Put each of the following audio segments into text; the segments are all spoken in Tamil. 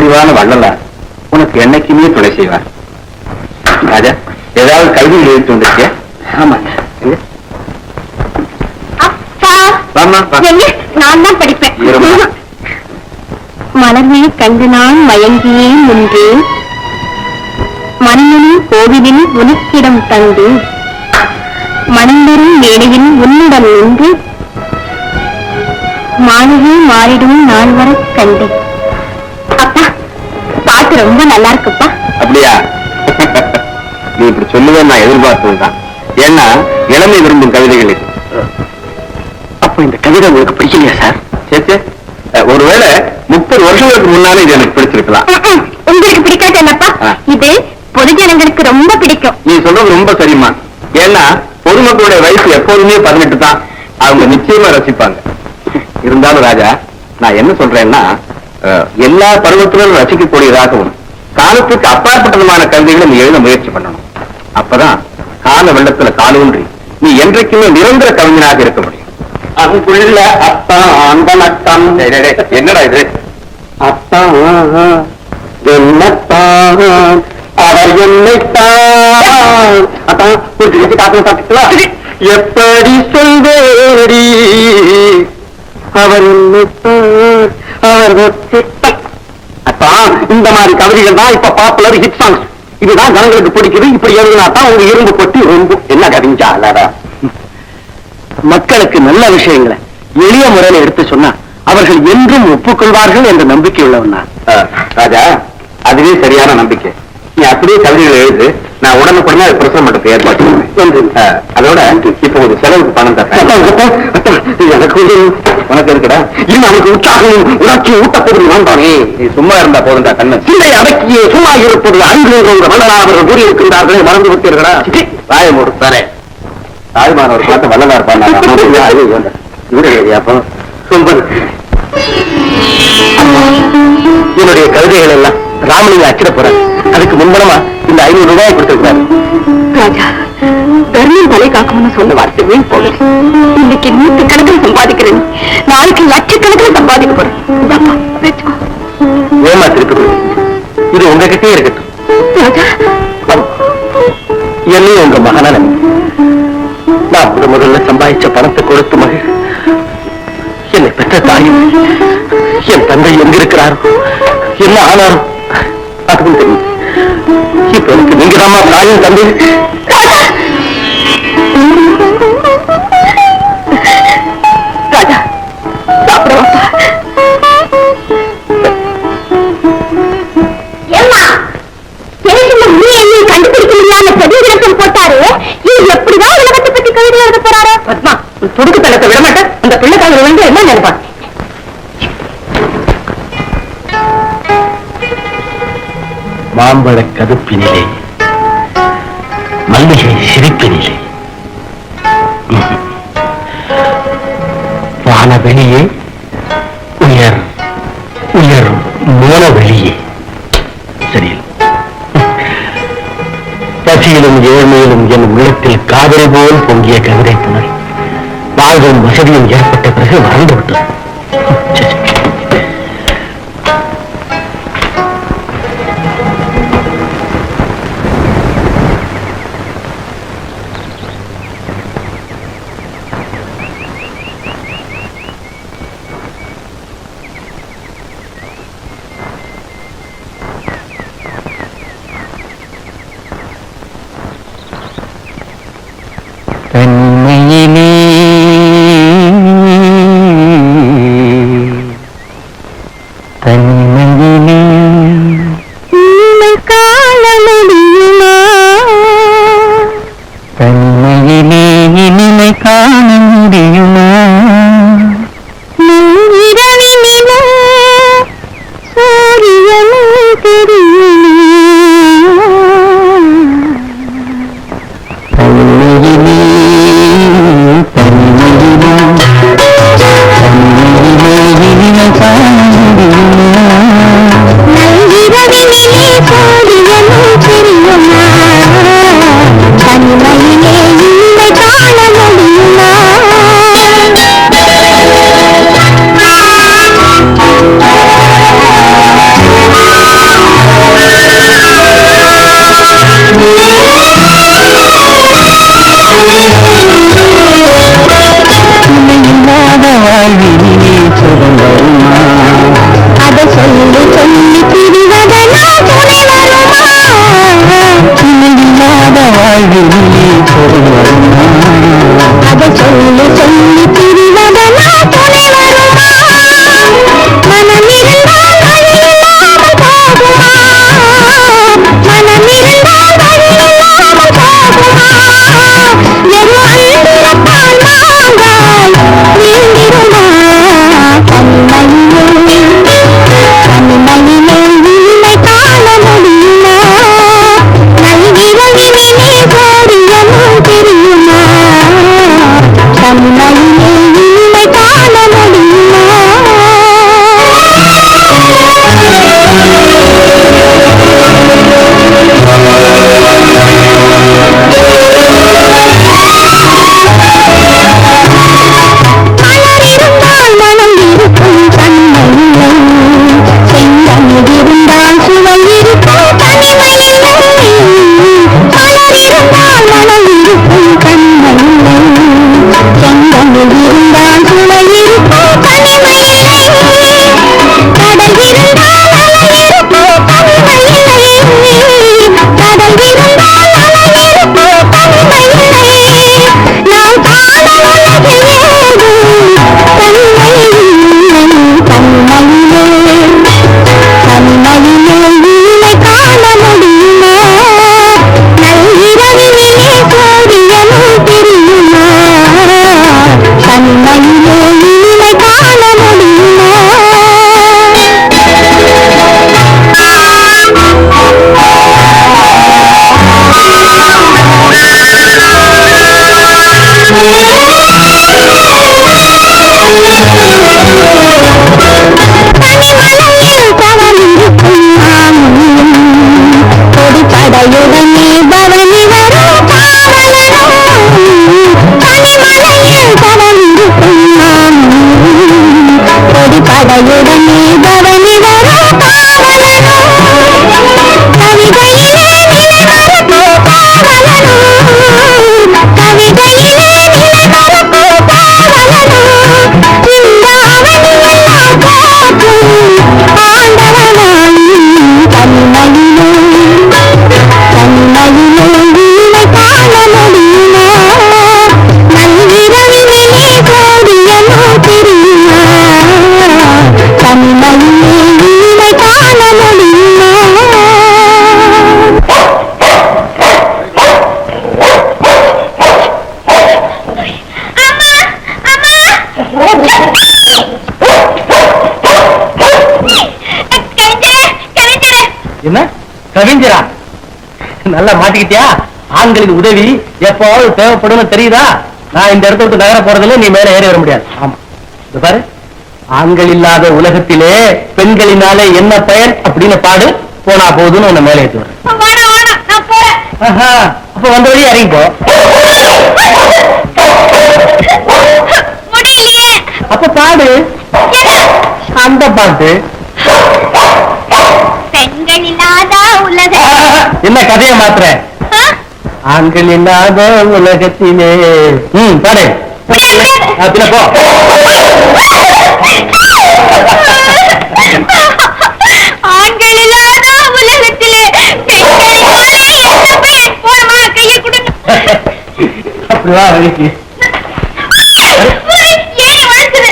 வடிவான வள்ளலார் உனக்கு என்னைக்குமே துணை செய்வார். ராஜா, ஏதாவது கல்வியில் எழுத்து வந்திருக்கிய? ஆமாங்க. நான் தான் படிப்பேன். மலர்மே கண்டு நான் மயங்கியே முன்பு மன்னனின் கோவிலில் உனக்கிடம் தந்து மணந்தரும் மேடையில் உன்னிடம் நின்று மாணவி மாறிடும் நான் வர கண்டேன். அப்பா, பாட்டு ரொம்ப நல்லா இருக்குப்பா. அப்படியா? நீ இப்படி சொல்லுவேன் நான் எதிர்பார்த்ததுதான். ஏன்னா இளமை விரும்பும் கவிதைகள் இது. அப்போ இந்த கவிதை உங்களுக்கு பிடிக்கலையா சார்? சே, ஒருவேளை 30 வருஷங்களுக்கு முன்னாலே இது எனக்கு பிடிச்சிருக்கலாம். உங்களுக்கு பிடிக்காது என்னப்பா? இது பொதுஜனங்களுக்கு ரொம்ப பிடிக்கும். நீ சொல்றது ரொம்ப சரிமா. ஏன்னா பொதுமக்களுடைய வயசு எப்போதுமே 18 தான். அவங்க நிச்சயமா ரசிப்பாங்க. இருந்தாலும் ராஜா, நான் என்ன சொல்றேன்னா, எல்லா பருவத்திலும் ரசிக்கக்கூடியதாகவும் காலத்துக்கு அப்பாற்பட்டதுமான கவிதைகளை நீ எழுத முயற்சி பண்ணணும். அப்பதான் கால வெள்ளத்துல காலூன்றி நீ என்றைக்குமே நிரந்தர கவிஞனாக இருக்க முடியும். அதுக்குள்ள அத்தான் வணக்கம். என்னடா இது? அத்தான் என்னத்தான் அவர் என்னைத்தான் அதான் காப்பி எப்படி சொல்வேடி அவர் என்னைத்தான் அவர் அத்தான். இந்த மாதிரி கவிதைகள் தான் இப்ப பாப்புலர் ஹிட் சாங்ஸ். இதுதான் ஜனங்களுக்கு பிடிக்குது. இப்படி எழுதினா தான் உங்க இரும்பு கொட்டி ரொம்ப என்ன கவிஞ்சா அல்லாடா. மக்களுக்கு நல்ல விஷயங்களை எளிய முறையில எடுத்து சொன்னா அவர்கள் என்றும் ஒப்புக்கொள்வார்கள் என்ற நம்பிக்கை உள்ளவன் நான். ராஜா, அதுவே சரியான நம்பிக்கை. நீ அப்படியே கவிதைகளை எழுது. நான் உடனுக்குடனே அது பிரசவம் மட்டத்தை ஏற்பாடு பண்ணுவேன். அதோட இப்ப ஒரு செலவுக்கு பணம் தரேன். எனக்கு உனக்கு இருக்குடா. இன்னும் அவனுக்கு உற்சாகம் உணர்ச்சி ஊட்டப்போது வேண்டானே. நீ சும்மா இருந்தா போதுண்டா கண்ணு. சிலை அடக்கியே சும்மா இருப்பது அன்பு வள்ளலார் அவர்கள் கூறியிருக்கின்றார்களே, மறந்து விட்டீர்களா? வாய மூடு தரேன். தாய்மான ஒரு பார்த்து வள்ளலார் பாருங்க. என்னுடைய கவிதைகள் எல்லாம் ராமலிங்க அச்சிட போற. அதுக்கு முன்பனமா இந்த 500 ரூபாய் கொடுத்திருக்கிறாரு. ராஜா, தர்மம் தலை காக்கணும்னு சொன்ன வார்த்தை வீண் போகுது. இன்னைக்கு 100 கணக்கில் சம்பாதிக்கிறேன், நாளைக்கு லட்சக்கணக்கில் சம்பாதிக்க போறேன். ஏமா திருப்பி கொடு. இது உங்ககிட்டே இருக்கட்டும். ராஜா, என்னையும் உங்க மகனான நான் முதல்ல சம்பாதிச்ச பணத்தை கொடுத்து மகள் என்னை பெற்ற தாயும் என் தந்தை எங்கிருக்கிறாரோ என்ன ஆனாரோ அதுவும் தெரியும். இப்ப எனக்கு நீங்க தான் தாயும் தந்தை. ராஜா, சாப்பிடுவாப்பா. ஏம்மா, நீ என்னை கண்டுபிடிக்க முடியாம பெரிய விளக்கம் போட்டாரு. இது எப்படிதான் உலகத்தை பத்தி கவிதை எழுத போறாரோ? பத்மா, துடுக்கு தளத்தை விட மாட்டேன். அந்த பிள்ளைக்காக வந்து என்ன நினைப்பான்? மாம்பழ கதுப்பினிலே மல்லிகை சிரிப்பினிலே வானவெளியே உயர் உயர் மோனவெளியே. சரியில் பசியிலும் ஏழ்மையிலும் என் உள்ளத்தில் காதல் போல் பொங்கிய கவிதை புனல் வாழ்வும் வசதியும் ஏற்பட்ட பிறகு மறந்துவிட்டது. என்ன கவிஞரா? நல்லா மாட்டிக்கிட்டியா? ஆண்களின் உதவி எப்பவாவது தேவைப்படும் தெரியுதா? நான் இந்த இடத்த விட்டு நகர போறதில்லை, நீ மேல ஏறி வர முடியாது. ஆமா, இது பாரு, ஆண்கள் இல்லாத உலகத்திலே பெண்களினாலே என்ன பயன் அப்படின்னு பாடு. போனா போதுன்னு உன்னை மேலே ஏற்றி வரேன். அப்ப வந்த வழி இறங்கிப்போ. அப்ப பாடு அந்த பாட்டு. பெண்கள் இல்லாத உலகம். என்ன கதையை மாத்துற? ஆண்கள் இல்லாத உலகத்திலே பாடு. பின்ன போ. ஆண்கள் இல்லாத உலகத்திலே போனமா கையை கொடுங்க. அப்படிவா வழிக்கு ஏன் வளர்த்துது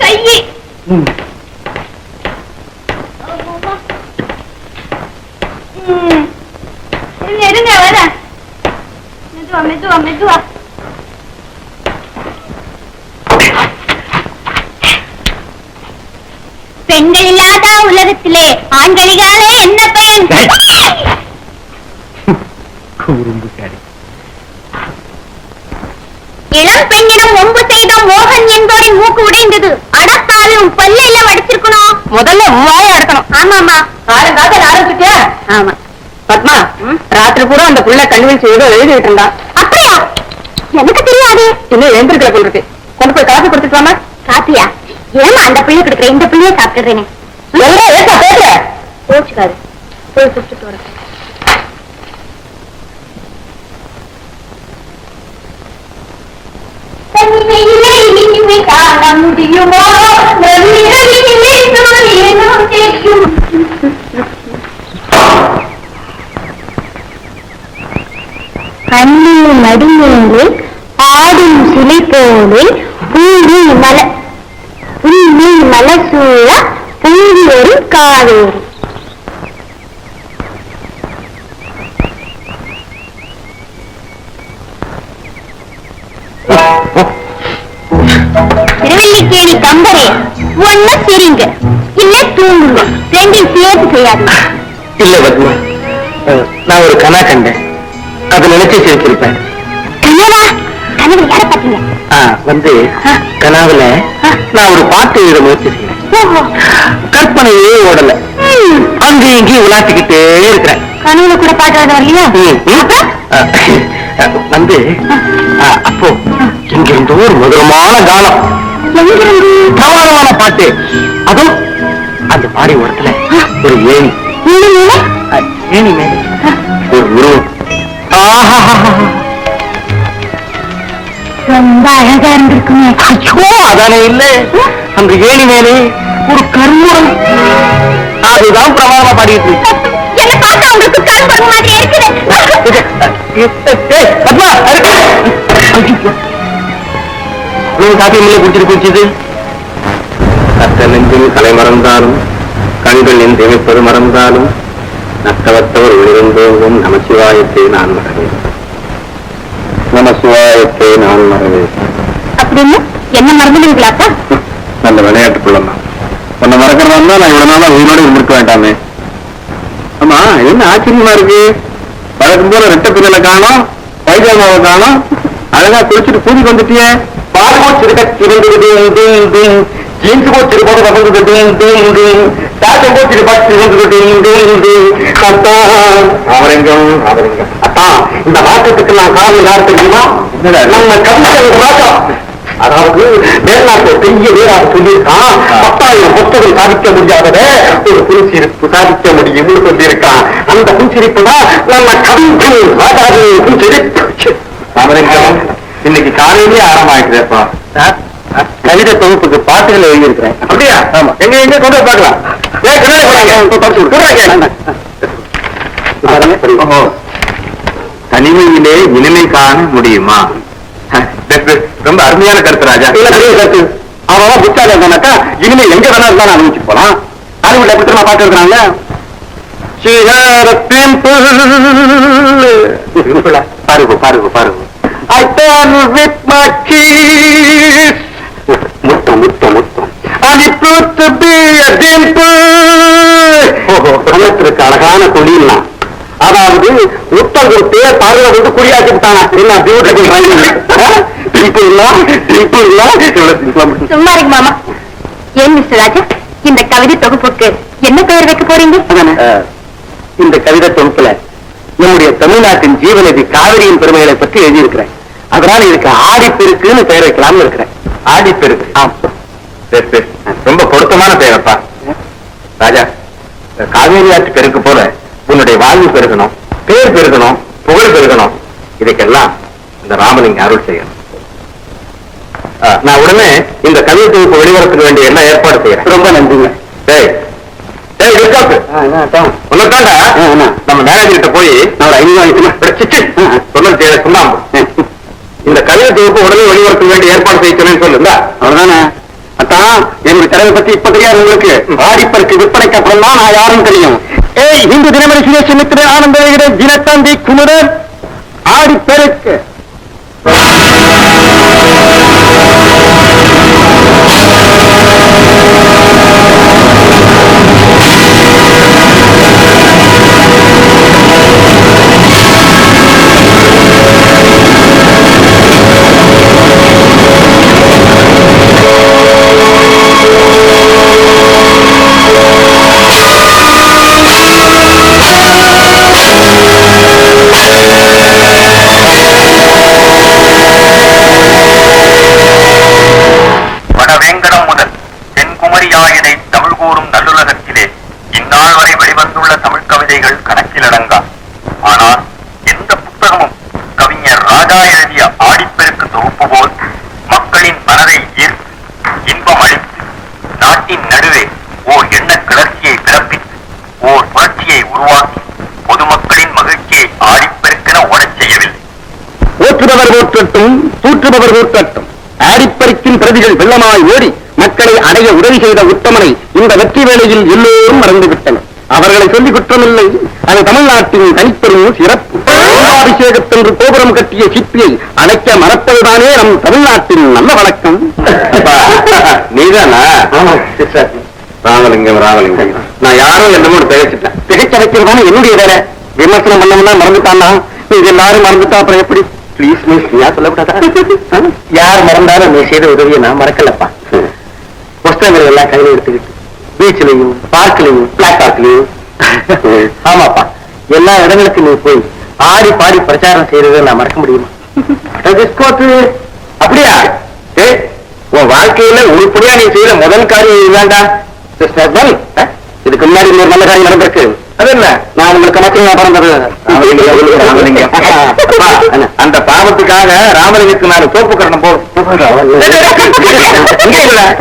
கையை? இருங்க வர. மெதுவா மெதுவா மெதுவா. பெண்கள் இல்லாத உலகத்திலே ஆண்களினாலே என்ன பயன்? இளம் பெண்ணிடம் ஒம்பு செய்த மோகன் என்பவரின் மூக்கு உடைந்தது. அடப்பாவி, உன் பல்ல எல்லாம் அடிச்சிருக்கணும். முதல்ல வாயை அடக்கணும். ஆமாமா, காலங்காலத்தில் ஆரம்பிச்சுட்டியா? ஆமா. பத்மா, ராத்திரி பூரா அந்த புள்ள கண்டுபிடிச்சு ஏதோ எழுதிட்டு இருந்தா. அப்படியா? எனக்கு தெரியாது. இன்னும் எழுந்திருக்கிற போல் இருக்கு. கொண்டு போய் காசு கொடுத்துக்கலாமா? காப்பியா? ஏமா அந்த பிள்ளை கொடுக்குற, இந்த பிள்ளைய சாப்பிட்டுறேனே. போச்சுக்காது, போய் குடிச்சிட்டு வர. இனிமை காண முடியுமோ? கண்ணில் நடுமேலே ஆடும் சிலை போலே பூமி மலசூழ பூங்கி வரும் காவேரி. திருவல்லிக்கேணி கம்பரே, ஒண்ணு சரிங்க இல்ல தூங்குங்க, ரெண்டையும் சேர்த்து செய்யாது. இல்ல பத்மா, நான் ஒரு கனா கண்டேன், அதை நினைச்சு சிரிச்சிருப்பேன். கனவா? கனவு யார பாத்தீங்க? வந்து கனாவுல நான் ஒரு பாட்டு எழுத முயற்சி செய்யறேன். கற்பனையே ஓடல, அங்கேயும் இங்கேயும் விளையாட்டுக்கிட்டே இருக்கிறேன். கனவுல கூட பாட்டு எழுத வரலையா? வந்து அப்போ இங்கிருந்து ஒரு மதுரமான காலம், பிரமாதமான பாட்டு. அதுவும் அந்த பாடி ஓரத்துல ஒரு ஏணி, ஏணி மேல ஒரு உருவம். ரொம்ப அழகா இருந்திருக்குமே. ஐயோ, அதானே இல்ல, அந்த ஏணி மேலே ஒரு கருமுறம். அதுதான் பிரமாதமா பாடிட்டு இருக்கு. என்ன பார்த்தா உங்களுக்கு கண் பண்ண மாதிரி இருக்குது. காப்பி மில்ல குடிச்சிட்டு குடிச்சது. கத்த நெஞ்சில் கலை மறந்தாலும் கண்கள் என் திமைப்பது மறந்தாலும் நத்தவத்தவர் ஒளிர்ந்தோங்கும் நமசிவாயத்தை நான் மறவேன், நமசிவாயத்தை நான் மறவேன். அப்படின்னு என்ன மறந்துடுவீங்களாப்பா? நல்ல விளையாட்டு பிள்ளைமா, உன்னை மறக்கிறதா நான் இவ்வளவு நாளா உயிரோடு இருக்க வேண்டாமே. ஆமா, என்ன ஆச்சரியமா இருக்கு, வழக்கம் போல ரெட்ட பின்னலை காணும், பைஜாமாவை காணும், அழகா குளிச்சுட்டு கூட்டிட்டு வந்துட்டியே. பால் போச்சிருக்க ஜீன்ஸ் போச்சிரு போட சாட்டம் போச்சிரு அவரங்கம் அவரங்கம். அத்தா, இந்த மாற்றத்துக்கு நான் காரணம் யார் தெரியுமா? நம்ம கவிஞர் ராஜா, அதாவது மேல்நாட்டு பெரிய வீராக சொல்லியிருக்கான், 10,000 புத்தகம் சாதிக்க முடியாதத ஒரு புன்சிரிப்பு சாதிக்க முடியும்னு சொல்லியிருக்கான். அந்த புன்சிரிப்பு தான் நம்ம கவிஞர் ராஜாவின் புன்சிரிப்பு. அவரங்கம் இன்னைக்கு காலையிலேயே ஆரம்பமாயிருக்கிறேப்பா. கவிதை தொகுப்புக்கு பாட்டுகள் எழுதியிருக்கிறேன். அப்படியா? ஆமா. எங்க எங்க கொண்டு பார்க்கலாம். தனிமையிலே இனிமை காண முடியுமா? ரொம்ப அருமையான கருத்து ராஜா. கருத்து அவன் புத்தாலே இருந்தானாக்கா இனிமே எங்க வேணா இருந்தாலும் அனுப்பிச்சு போலாம். அறிவுள்ள எப்படி பாட்டு இருக்கிறாங்க. she had a pimple. பாருங்க. I turn with my kiss. முத்தம். And it proved to be a dimple. கணத்திற்கு அழகான குழின்னா அதாவது முத்தம் கொடுத்து பார்வை வந்து குழியாக்கி விட்டானா என்ன பியூட்டிஃபுல். சும்மா இருக்கு மாமா. ஏன் மிஸ்டர் ராஜா இந்த கவிதை தொகுப்புக்கு என்ன பெயர் வைக்க போறீங்க? இந்த கவிதை தொகுப்புல நம்முடைய தமிழ்நாட்டின் ஜீவநதி காவிரியின் பெருமைகளை பற்றி எழுதியிருக்கிறேன். அதனால இதுக்கு ஆடிப்பெருக்குன்னு பெயர் வைக்கலாம்னு இருக்கிறேன். ஆடிப்பெருக்கு. சரி, ரொம்ப பொருத்தமான பெயரப்பா. ராஜா, காவேரி ஆற்று பெருக்கு போல உன்னுடைய வாழ்வு பெருகணும், பேர் பெருகணும், புகழ் பெருகணும். இதுக்கெல்லாம் இந்த ராமலிங்க அருள் செய்யணும். நான் உடனே இந்த கவிதை தொகுப்பு வெளிவரத்துக்கு வேண்டிய எல்லாம் ஏற்பாடு செய்யறேன். ரொம்ப நன்றிங்க. நம்ம மேனேஜர்கிட்ட போய் சொன்னாங்க இந்த கவிதை தொகுப்பு உடனே வெளிவரத்துக்கு வேண்டிய ஏற்பாடு செய்யணும்னு சொல்லுங்க. அவ்வளவுதானே அத்தான். என்னுடைய திறமை பத்தி இப்ப தெரியாது உங்களுக்கு. ஆடிப்பருக்கு விற்பனைக்கு அப்புறம் தான் நான் யாரும் தெரியும். இந்து தினமணி சுரேஷ் ஆனந்த தினத்தந்தி குமுதன் ஆடிப்பெருக்கு. தூற்றுபவர் ஊற்றட்டும். ஆடிப்பெருக்கின் பிரதிகள் வெள்ளமாய் ஓடி மக்களை அடைய உதவி செய்த உத்தமனை இந்த வெற்றி வேளையில் எல்லோரும் மறந்துவிட்டனர். அவர்களை சொல்லி குற்றமில்லை. அது தமிழ்நாட்டின் தனிப்பெரும் சிறப்பு. அபிஷேகத்தென்று கோபுரம் கட்டிய சிப்பியை அணைக்க மறப்பதுதானே நம் தமிழ்நாட்டின் நல்ல வழக்கம். நீதானா? ராமலிங்கம். நான் யாரும் என்னமோ திகைச்சிட்டேன். திகைச்ச வைக்கிறதான என்னுடைய வேலை. விமர்சனம் பண்ணமுன்னா மறந்துட்டான்னா இது எல்லாரும் மறந்துட்டா அப்புறம் எப்படி? பிளீஸ் மிஸ், யார் சொல்லக்கூடாதா? யார் மறந்தாலும் நீ செய்த உதவியை நான் மறக்கலப்பா. புஸ்தகங்கள் எல்லாம் கையில எடுத்துக்கிட்டு பீச்லயும் பார்க்லயும் பிளாக் பார்க்லயும் ஆமாப்பா எல்லா இடங்களுக்கு நீ போய் ஆடி பாடி பிரச்சாரம் செய்யறதை நான் மறக்க முடியுமா? அப்படியா? உன் வாழ்க்கையில உருப்படியா நீ செய்யற முதல் காரியம் இதுதான்டா. இதுக்கு முன்னாடி ஒரு நல்ல காரியம் நடந்திருக்கு. அது என்ன? நான் உங்களுக்கு மக்கள் பிறந்தது அந்த பாவத்துக்காக ராமலிங்கத்துக்கு நான் சோப்பு கரணம்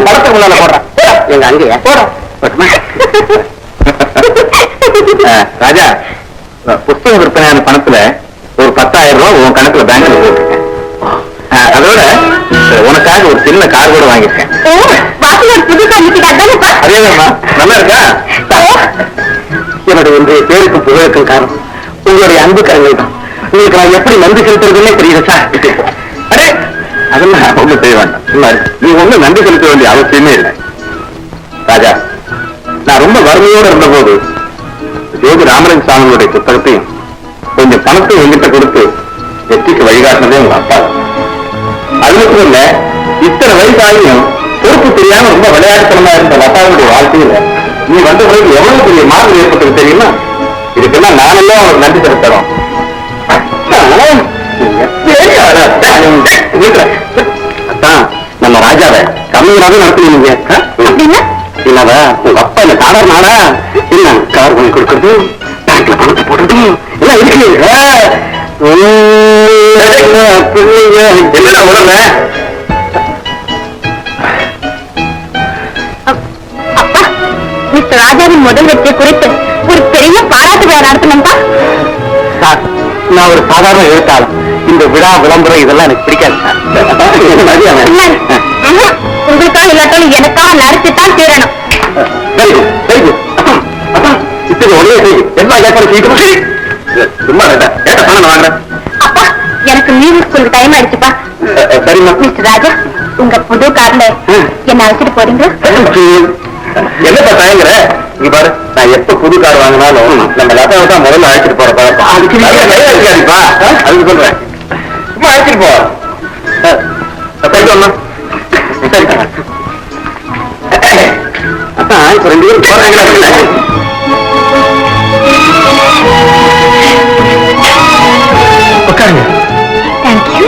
படத்துக்கு முன்னால போடுறேன். எங்க அங்கேயா போறோம் ராஜா. புத்தக விற்பனையான பணத்துல ஒரு 10,000 ரூபாய் உன் கணக்குல பேங்க்ல போட்டிருக்கேன். அதோட உனக்காக ஒரு சின்ன கார் கூட வாங்கியிருக்கேன். அதேதாம்மா, நல்லா இருக்கா? என்னுடைய இன்றைய பேருக்கும் புகழுக்கும் காரணம் உங்களுடைய அன்பு கரங்கள் தான். உங்களுக்கு நான் எப்படி நன்றி செலுத்துறதுன்னே தெரியல சார். அரே, அதெல்லாம் ஒண்ணும் செய்ய வேண்டாம். நீ ஒண்ணும் நன்றி செலுத்த வேண்டிய அவசியமே இல்லை ராஜா. நான் ரொம்ப வறுமையோடு இருந்த போது ஜோதி ராமலிங்க சாமிகளுடைய புத்தகத்தையும் கொஞ்சம் பணத்தையும் எங்கிட்ட கொடுத்து வெற்றிக்கு வழிகாட்டினதே உங்க அப்பா. அது மட்டும் இல்ல, இத்தனை வயசாகியும் பொறுப்பு தெரியாம ரொம்ப விளையாட்டுத்தனமா இருந்த அப்பாவுடைய வாழ்க்கையில நீ வந்த பிறகு எவ்வளவு பெரிய மாற்றம் ஏற்பட்டது தெரியுமா? இதுக்கெல்லாம் நானெல்லாம் அவனுக்கு நன்றி செலுத்தணும். அதான் நம்ம ராஜாவை கம்மியாக நடத்துவீங்க. இல்லாத உங்க அப்பா என்ன காலர் நாடா? என்ன கார் வாங்கி கொடுக்கறது, பேங்க்ல பணத்தை போடுறது எல்லாம் இருக்கு. என்னடா உடல மிஸ்டர் ராஜாவின் முதல் வெற்றியை குறித்து ஒரு பெரிய பாராட்டு விழா நடத்தணும்பா. நான் ஒரு சாதாரண எழுத்தாளர். இந்த விழா விளம்பரம் இதெல்லாம் எனக்கு பிடிக்காது சார். உங்களுக்காக இல்லாட்டாலும் எனக்காக நடத்தித்தான் தீரணும். Very good, very good. இத்தனை உடனே செய், எல்லாம் ஏற்பாடு செய்யணும். சரி சும்மா கேட்ட பணம் வாங்குறேன். அப்பா எனக்கு மியூசிக் ஸ்கூலுக்கு டைம் ஆயிடுச்சுப்பா. சரிம்மா. மிஸ்டர் ராஜா, உங்க புது கார்ல என்ன அழைச்சிட்டு போறீங்க? என்னப்பா தயங்குற? இங்க பாரு, நான் எப்ப புது கார் வாங்கினாலும் நம்ம லதாவை தான் முதல்ல அழைச்சிட்டு போற பழக்கம். அதுக்கு இருக்காதுப்பா, அதுக்கு சொல்றேன். சும்மா அழைச்சிட்டு போ. போயிட்டு வரணும். சரி அதான் இப்ப 2 பேரும் போறாங்களா? உட்காருங்க. தேங்க்யூ.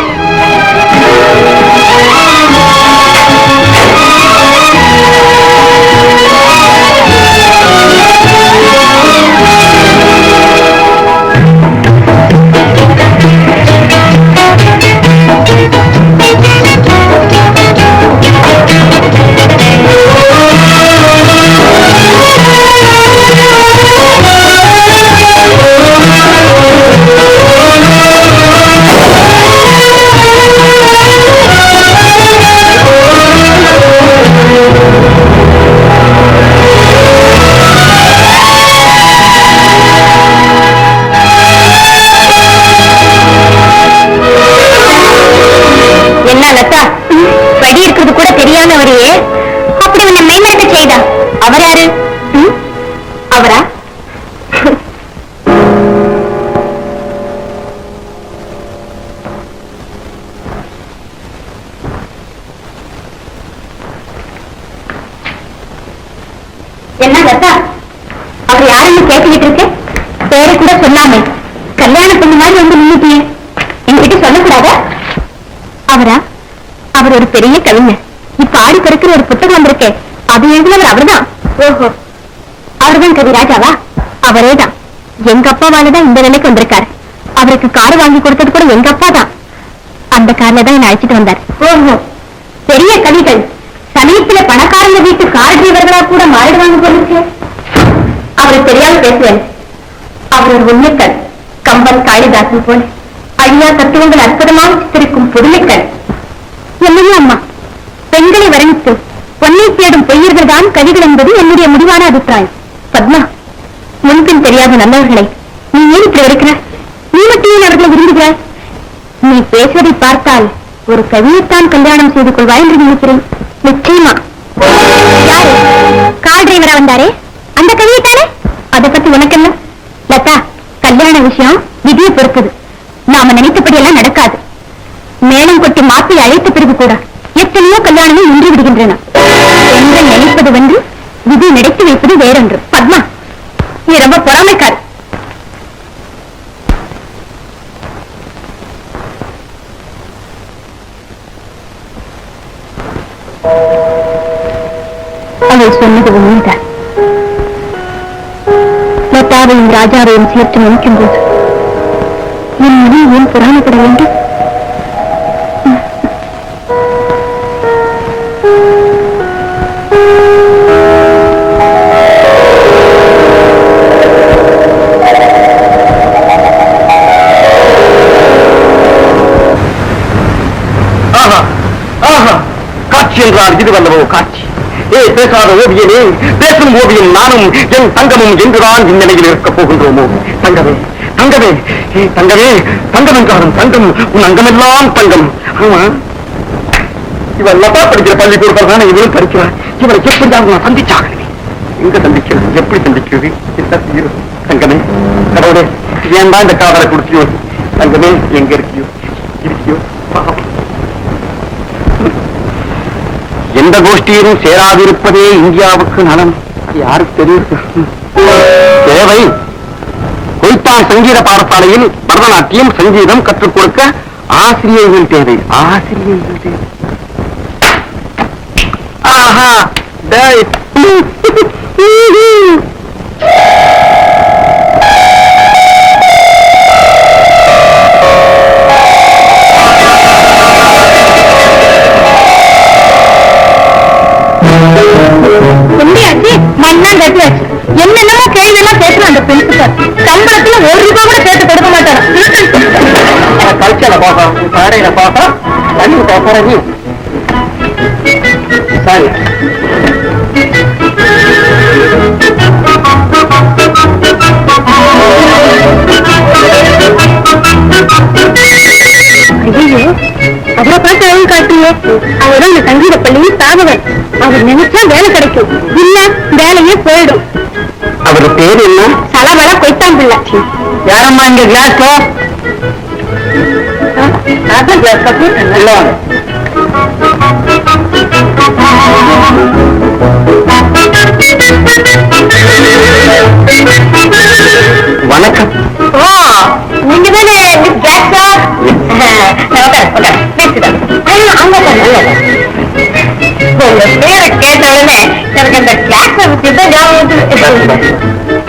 அவர் யாரு? அவரா? என்ன லதா, அவர் யாருன்னு கேட்டுக்கிட்டு இருக்கு? பேரை கூட சொல்லாமே கல்யாணம் பண்ண மாதிரி வந்து நின்னுட்டீங்க. என்கிட்ட சொல்லக்கூடாதா? அவரா? அவர் ஒரு பெரிய கவிஞர். இப்ப ஆடி பிறக்கிற ஒரு புத்தகம் வந்திருக்கே, அது எழுதினவர் அவர்தான். ஓஹோ, அவர்தான் கவிராஜாவா? அவரேதான். எங்க அப்பாவாலதான் இந்த நிலைக்கு வந்திருக்காரு. அவருக்கு கார் வாங்கி கொடுத்தது கூட எங்க அப்பா தான். அந்த கார்ல தான் என்ன அழைச்சிட்டு வந்தார். ஓஹோ, பெரிய கவிகள் சமீபத்துல பணக்காரங்க வீட்டு கார் டிரைவர்களா கூட மாறிடுவாங்க போலுக்கு. அவருக்கு தெரியாம பேசுவேன். அவர் ஒரு உண்மைக்கல். கம்பன், காளிதாசன் போல அழியா தத்துவங்கள் அற்புதமாக சித்தரிக்கும் புதுமைக்கல். என்னையே அம்மா, பெண்களை வர்ணித்து பொன்னை தேடும் பொய்யர்கள் தான் கவிகள் என்பது என்னுடைய முடிவான அபிப்பிராயம். பத்மா, முன்பின் தெரியாத நல்லவர்களை நீ ஏன் இப்படி வருகிறாய்? நீ மட்டும் ஏன் அவர்களை விரும்புகிறாய்? நீ பேசுவதை பார்த்தால் ஒரு கவியைத்தான் கல்யாணம் செய்து கொள்வாய் என்று நினைக்கிறேன். நிச்சயமா. யாரு கார் டிரைவரா வந்தாரே, அந்த கவியைத்தானே? அதை பத்தி உனக்கு என்ன? லதா, கல்யாண விஷயம் விதியை பொறுத்தது. நாம நினைத்தபடி எல்லாம் நடக்காது. மேலும் கொட்டி மாப்பி அழைத்த பிறகு கூட எத்தனையோ கல்யாணங்கள் நின்று விடுகின்றன. பெண்கள் நினைப்பது வந்து விதி நடத்தி வைப்பது வேறொன்று. பத்மா, நீ ரொம்ப பொறாமைக்கார். அவள் சொன்னது உண்மைதான். லதாவையும் ராஜாவையும் சேர்த்து நினைக்கும் போது என் மனைவி ஏன் பொறாமைப்பட வேண்டும்? காட்சி என்றால் இது வல்லவோ காட்சி. பேசாத ஓவியனே, பேசும் ஓவியம் நானும் என் தங்கமும் என்றுதான் இந்நிலையில் இருக்கப் போகின்றோமோ? தங்கமே, தங்கமே, தங்கமே, தங்கம் என்றாலும் தங்கம், உன் அங்கமெல்லாம் தங்கம். ஆமா, இவள் லதா படிக்கிற பள்ளிக்கூடத்தில் தானே இவளும் படிக்கிறார். இவளை எப்படியாவது நான் சந்திச்சாகவே. எங்க சந்திக்கிறது, எப்படி சந்திக்கிறது? தங்கமே, கடவுளே, ஏன் தான் இந்த காதலை கொடுத்தியோ? தங்கமே, எங்க இருக்கியோ? இருக்கியோ? எந்த கோஷ்டியிலும் சேராதிருப்பதே இந்தியாவுக்கு நலம். யாருக்கு தெரியும்? தேவை கொய்தான் சங்கீத பாடசாலையில் பரதநாட்டியம், சங்கீதம் கற்றுக் கொடுக்க ஆசிரியர்கள் தேவை. ஆசிரியர்கள் தேவை. ஆஹா, என்னென்னமோ கேள்வி எல்லாம் பேசுறான் அந்த பிரின்சிபல். சம்பளத்துல ₹1 கூட சேர்த்து கொடுக்க மாட்டான். கல்ச்சர போகும், பாடையில போகும், தண்ணி போகிற நீ சரி. இல்லையே, அவரும் இந்த சங்கீத பள்ளியில் ஸ்தாபகர். அவர் நினைச்சா வேலை கிடைக்கும், இல்ல வேலையே போயிடும். அவரு பேரு என்ன? சலவள கொய்த்தாம்பிள்ளை. யாரம்மா இங்க கிளாஸ்ல? வணக்கம். ஓ, நீங்க தானே உங்க பேரை கேட்ட உடனே எனக்கு அந்த கிளாஸ் பத்தி தான் ஞாபகம்.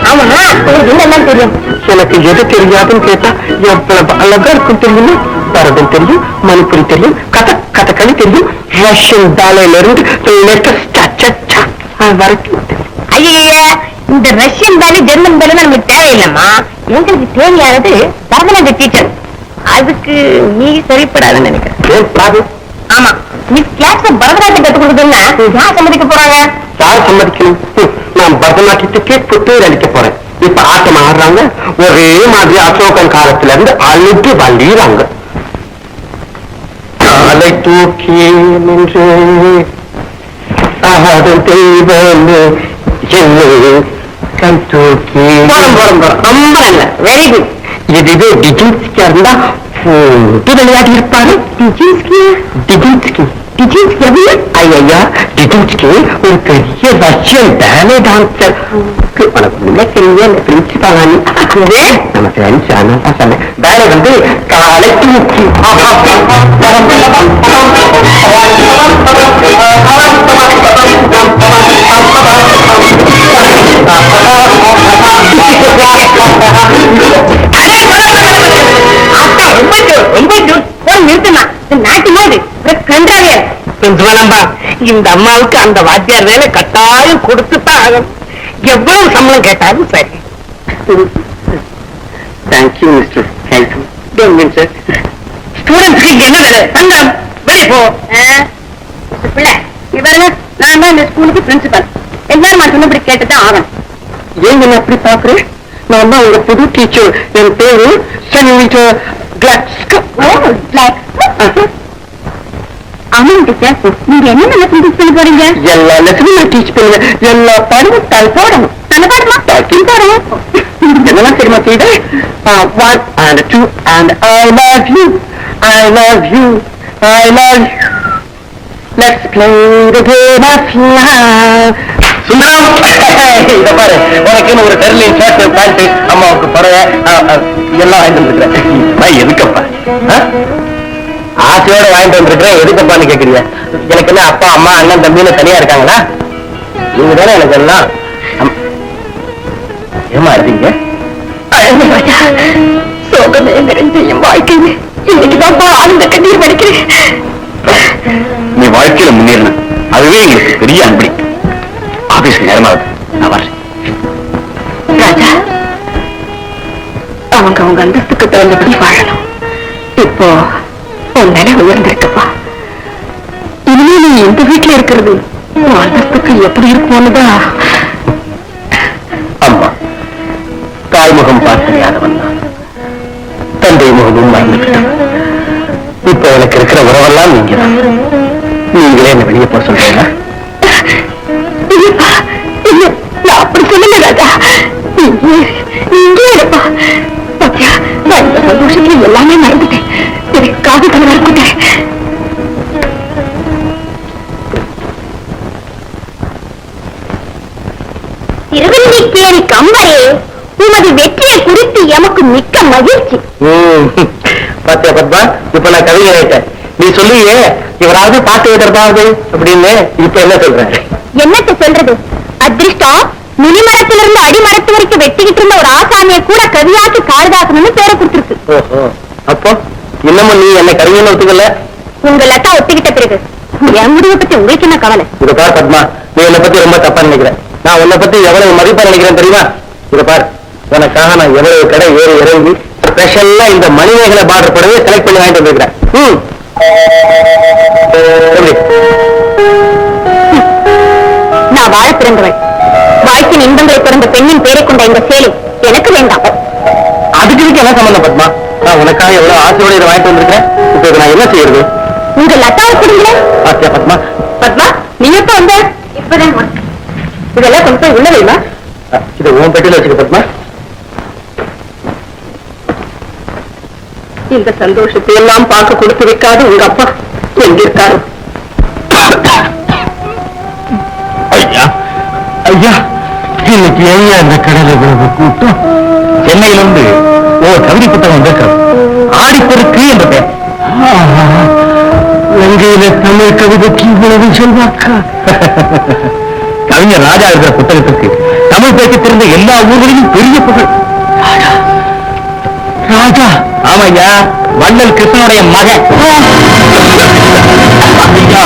ஆமா, உங்களுக்கு என்னெல்லாம் தெரியும்? எனக்கு எது தெரியாதுன்னு கேட்டா எவ்வளவு அழகா இருக்கும் தெரியுமா? பரதம் தெரியும், மணிப்புரி தெரியும், கதகளி தெரியும், ரஷ்யன் பாலையில இருந்து வரைக்கும். ஐயா, இந்த ரஷ்யன் பேலு ஜெர்மன் பேலு நமக்கு தேவையில்லைம்மா. எங்களுக்கு தேவையானது பரதநாட்டிய டீச்சர். அதுக்கு நீ சரிப்படாதுன்னு நினைக்கிறேன். ஆமா, நீ கிளாஸ்ல பரதநாட்டியம் கற்றுக் கொடுத்தீங்கன்னா யார் சம்மதிக்க போறாங்க? யார் சம்மதிக்கணும்? நான் பரதநாட்டியத்துக்கே புத்தூர் அளிக்க போறேன். இப்ப ஆட்டம் ஆடுறாங்க, ஒரே மாதிரி அசோகன் காலத்துல இருந்து அழுது வள்ளிறாங்க. காலை தூக்கி நின்று தெய்வம் கை தூக்கி ரொம்ப நல்ல, வெரி குட். இதுவே டிஜின்ஸ்கியா இருந்தா விளையாடி இருப்பாரு. ஐயா, டிஜின்ஸ்கி ஒரு பெரிய ரஷ்யன் பேலே டான்சர். பிரின்சிபால் நம்ம ஃப்ரெண்ட்ஸ் ஆனா சொன்னேன். பேலே வந்து காலை தூக்கி இந்த அம்மாவுக்கு அந்த வாத்தியார் வேலை கட்டாயம் கொடுத்துதான் ஆகும். எவ்வளவு சம்பளம் கேட்டாலும் சரி. Thank you mister. ஸ்டூடெண்ட்ஸ்க்கு என்ன வேலை? தங்கம் வெளியே போ. பிள்ளை, இவருங்க நான் தான் இந்த ஸ்கூலுக்கு பிரின்சிபல். எல்லாரும் நான் சொன்னபடி கேட்டுதான் ஆகணும். ஏன் என்ன அப்படி பாக்குறேன்? நான் தான் உங்க புது டீச்சர். என் பேரு செனிட்டர் கிளாட்ஸ்கா. ஆமாம் டீச்சர், நீங்க என்ன லெசன் டீச் பண்ண போறீங்க? எல்லா லெசனும் டீச் பண்ணுவேன். எல்லா பாடமும் போடணும். நல்ல பாடமா போடணும். என்னெல்லாம் தெரியுமா செய்த? 1 and 2 and I love you, I love you, I love you. Let's play the game of love. Sundaram, இத பாரு, உனக்குன்னு ஒரு டெர்லின் ஷர்ட், பேண்ட், அம்மாவுக்கு பறவை எல்லாம் வாங்கிட்டு வந்துருக்கிறேன். எதுக்கப்பா? ஆசையோட வாங்கிட்டு வந்திருக்கிறேன். எதுக்கப்பான்னு கேக்குறீங்க? எனக்கு என்ன அப்பா அம்மா அண்ணன் தம்பின்னு தனியா இருக்காங்களா? நீங்க தானே எனக்கு எல்லாம். ஏமா இருக்கீங்க? சோகமே நிறைஞ்ச என் வாழ்க்கையில இன்னைக்குதான் ஆழ்ந்த கண்ணீர் வடிக்கிறேன். நீ வாழ்க்கையில முன்னேறணும், அதுவே எங்களுக்கு பெரிய அன்படி. ஆபீஸ் நேரமாகுது, நான் வர்றேன். ராஜா, அவங்க அந்தஸ்துக்கு தகுந்தபடி வாழணும். இப்போ உன் நிலை உயர்ந்திருக்கப்பா. இனிமே நீ இந்த வீட்டுல இருக்கிறது உன் அந்தஸ்துக்கு எப்படி இருக்கும்னுதான். அம்மா, தாய்முகம் பார்த்தியாதவன் தான், தந்தை முகமும் மறந்துவிட்டான். இப்ப எனக்கு இருக்கிற உறவெல்லாம் நீங்க தான். நீங்களே என்ன வெளியே போக சொல்றீங்களா? நான் அப்படி சொல்லல ராஜா. நீங்களே இருப்பா. நான் இந்த சந்தோஷத்துல எல்லாமே மறந்துட்டேன். எனக்கு காது கலவா இருக்கட்டேன். திருவல்லிக்கேணி கம்பரே, உமது வெற்றியை குறித்து எமக்கு மிக்க மகிழ்ச்சி. பாத்தியா பத்மா, இப்ப நான் கவிதை கேட்டேன். நீ சொல்லுவியே இவராவது பாட்டு எழுதுறதாவது அப்படின்னு. இப்ப என்ன சொல்ற? என்னத்தை சொல்றது? அதிர்ஷ்டம் நுனிமரத்திலிருந்து அடிமரத்து வரைக்கும் வெட்டிக்கிட்டு இருந்த ஒரு ஆசாமியை கூட கவியாக்கி காளிதாசன் பேரை கொடுத்திருக்கு. ஓஹோ, அப்போ இன்னமும் நீ என்ன கவிஞன்னு ஒத்துக்கல? உங்க லட்டா ஒத்துக்கிட்ட பிறகு என் முடிவை பத்தி உங்களுக்கு என்ன கவலை? இத பார் பத்மா, நீ என்னை பத்தி ரொம்ப தப்பா நினைக்கிறேன். நான் உன்னை பத்தி எவ்வளவு மதிப்பா நினைக்கிறேன் தெரியுமா? இத பார், உனக்காக நான் எவ்வளவு கடை ஏறி இறங்கி ஸ்பெஷல்லா இந்த மணிமேகலை பார்டர் படவே செலக்ட் பண்ணி வாங்கிட்டு வந்திருக்கிறேன். நான் வாழ பிறந்தவள். வாழ்க்கையின் இன்பங்களை பிறந்த பெண்ணின் பேரை கொண்ட இந்த சேலை எனக்கு வேண்டாம். அதுக்கு என்ன சம்பந்தம் பத்மா? நான் உனக்காக எவ்வளவு ஆசையோட இதை வாங்கிட்டு வந்திருக்கேன். இப்ப நான் என்ன செய்யறது? உங்க லதாவை கொடுங்களே. பாத்தியா பத்மா? பத்மா, நீ எப்ப வந்த? இப்பதான். இதெல்லாம் கொண்டு போய் உள்ள வைமா. இதை உன் பெட்டியில வச்சுக்க பத்மா. இந்த சந்தோஷத்தை எல்லாம் பார்க்க கொடுத்து வைக்காது உங்க அப்பா எங்க இருக்காரு? ஐயா ஐயா, இன்னைக்கு ஐயா இந்த கடலை கூட்டம். சென்னையிலிருந்து கவிதை புத்தகம் வந்திருக்கிறது. ஆடிப்பெருக்கு என்ற பெயர். இலங்கையில தமிழ் கவிதைக்கு இவ்வளவு செல்வாக்கா? கவிஞர் ராஜா இருக்கிற புத்தகத்திற்கு தமிழ் பேச்சு தெரிந்த எல்லா ஊர்களிலும் பெரிய புகழ். ராஜா? ஆமையா, வள்ளல் கிருஷ்ணனுடைய மகன். ஐயா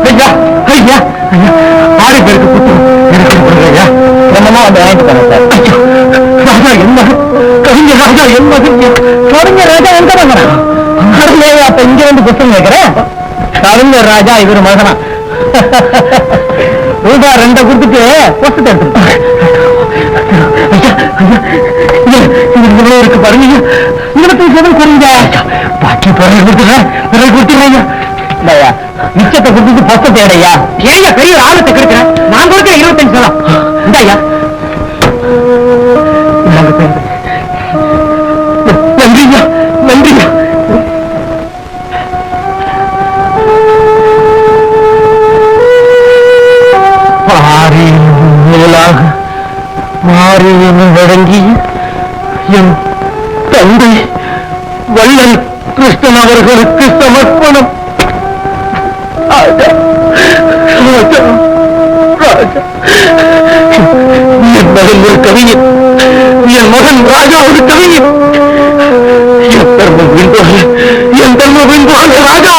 ஐயா ஐயா ஐயா, ஆடிப்பெருக்கு புத்தகம் எனக்கு கொடுங்க. என்னமோ வந்து வாங்கிட்டு போறேன் சார். ராஜா என்ன? கவிஞர் ராஜா என்ன? கவிஞர் ராஜா எங்க வாங்குறான்? அப்ப இங்க வந்து புத்தகம் கேட்கிறேன். கவிஞர் ராஜா இவரு மகனா? ரூபா 2 கொடுத்துட்டு புத்தகத்தை எடுத்து இருக்கு பாருங்க. 25 குறைங்க. பாக்கி பிறகு கொடுத்துருங்க. நிச்சயத்தை கொடுத்துட்டு புத்தகத்தை எடையா? ஏங்க பெரிய ஆழத்தை கிடைக்கிறேன். நான் கொடுக்கிற 25 சதம் இந்தாயா. நன்றியா நன்றியா. மேலாக மாறியும் வழங்கி என் தந்தை வள்ளல் கிருஷ்ணன் அவர்களுக்கு சமர்ப்பணம். என் மகன் ஒரு கவிஞர், என் மகன் ராஜா ஒரு கவிஞர். என் தர்மம் விண்பாக ராஜா.